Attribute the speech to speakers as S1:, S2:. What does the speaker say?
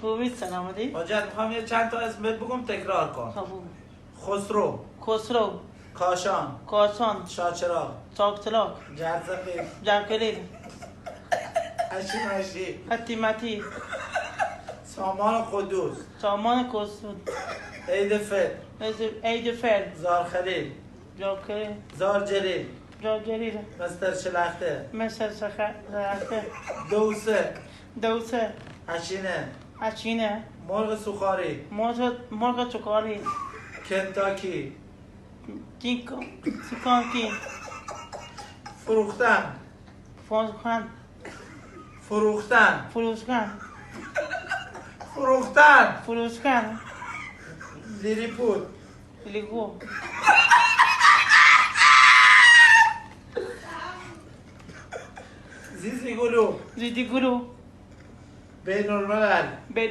S1: خوبی سلامتی؟
S2: حاجت میخوام یه چند تا اسم بهت بگم تکرار کن.
S1: خب
S2: خسرو،
S1: خسرو،
S2: کاشان،
S1: کاشان،
S2: شاچراغ،
S1: چاکچلاق،
S2: جرزقی،
S1: جرکلید،
S2: اشی،
S1: حتیمتی،
S2: سامان قدوس،
S1: سامان کسود،
S2: عید فطر،
S1: عید فرد،
S2: زار خلیل،
S1: جاکلید،
S2: زار جلیل،
S1: جاگرید،
S2: مستر شلخته،
S1: مثل سخته،
S2: دوسه،
S1: دوسه،
S2: اشینه،
S1: اشینه،
S2: مرغ سوخاری،
S1: مرغ چکاری،
S2: کنتاکی،
S1: سیکانکی،
S2: فروختن،
S1: فروشکن،
S2: فروختن،
S1: فروشکن،
S2: فروختن،
S1: فروشکن،
S2: لیلیپوت،
S1: لیگو،
S2: زیزی گلو،
S1: زیدی گلو،
S2: بین الملل